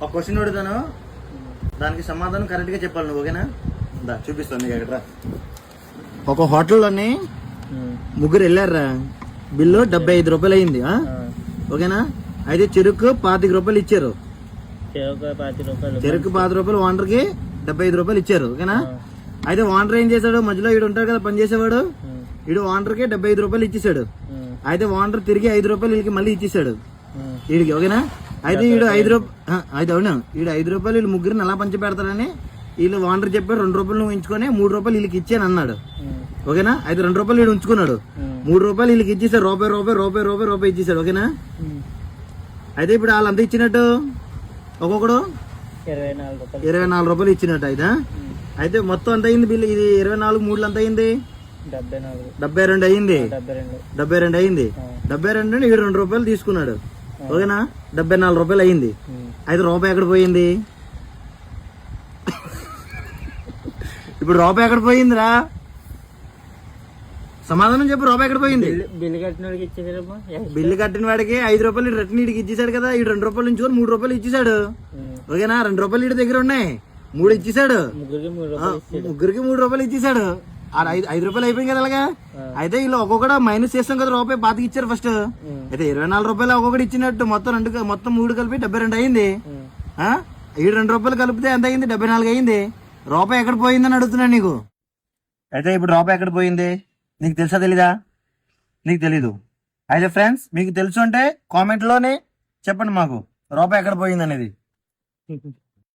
ఒక క్వశ్చన్ అడుగుతాను, దానికి సమాధానం కరెక్ట్ గా చెప్పాలి నువ్వు, ఓకేనా? చూపిస్తాను నీకు ఎక్కడ. ఒక హోటల్లోని ముగ్గురు వెళ్ళారా, బిల్లు 75 రూపాయలు అయింది, ఓకేనా? అయితే చెరుకు 25 రూపాయలు ఇచ్చారు. చెరుకు 5 రూపాయలు, ఓనర్ కి 75 రూపాయలు ఇచ్చారు, ఓకేనా? అయితే ఓనర్ ఏం చేశాడు, మధ్యలో వీడు ఉంటాడు కదా పని చేసేవాడు, వీడు ఓనర్ కి 75 రూపాయలు ఇచ్చేసాడు. అయితే ఓనర్ తిరిగి 5 రూపాయలు వీళ్ళకి మళ్ళీ ఇచ్చేసాడు వీడికి, ఓకేనా? అయితే వీడు 5 రూపాయలు, అయితే అవునా, వీడు 5 రూపాయలు వీళ్ళు ముగ్గురిని అలా పంచి పెడతాడని వీళ్ళు ఓనర్ చెప్పారు 2 రూపాయలు నువ్వు ఉంచుకొని 3 రూపాయలు వీళ్ళకి ఇచ్చాను అన్నాడు, ఓకేనా? అయితే 2 రూపాయలు వీడు ఉంచుకున్నాడు, 3 రూపాయలు వీళ్ళకి ఇచ్చేసాడు, రూపాయి ఇచ్చేసాడు, ఓకేనా? అయితే ఇప్పుడు వాళ్ళంతా ఇచ్చినట్టు ఒక్కొక్కడు 24 రూపాయలు ఇచ్చినట్టు. అయితే మొత్తం ఎంత అయింది బిల్లు? ఇది 24 3 ఎంత అయింది? 72 అయింది. 72 అయింది. 72 వీడు 2 రూపాయలు తీసుకున్నాడు, ఓకేనా? 74 రూపాయలు అయింది. అయితే రూపాయి ఎక్కడ పోయింది? ఇప్పుడు రూపాయి ఎక్కడ పోయిందిరా? సమాధానం చెప్పు, రూపాయి ఎక్కడ పోయింది? బిల్లు కట్టిన వాడికి 5 రూపాయలు రిటర్న్ వీడికి ఇచ్చేసాడు కదా, ఈ 2 రూపాయలు ఉంచుకొని 3 రూపాయలు ఇచ్చేసాడు, ఓకేనా? 2 రూపాయలు వీడి దగ్గర ఉన్నాయి, 3 ఇచ్చేసాడు, ముగ్గురికి 3 రూపాయలు ఇచ్చేసాడు. 5 రూపాయలు అయిపోయింది కదా అలాగా. అయితే వీళ్ళు ఒక్కొక్కటి మైనస్ చేస్తాం కదా, రూపాయి పాతికి ఇచ్చారు ఫస్ట్. అయితే 24 రూపాయలు ఒక్కొక్కటి ఇచ్చినట్టు మొత్తం 3 కలిపి 72 అయింది. ఈ 2 రూపాయలు కలిపితే ఎంత అయింది? 74 అయింది. రూపాయి ఎక్కడ పోయిందని అడుగుతున్నాను నీకు. అయితే ఇప్పుడు రూపాయి ఎక్కడ పోయింది నీకు తెలుసా తెలీదా? నీకు తెలీదు. అయితే ఫ్రెండ్స్, మీకు తెలుసు అంటే కామెంట్ లోనే చెప్పండి మాకు రూపాయి ఎక్కడ పోయింది అనేది.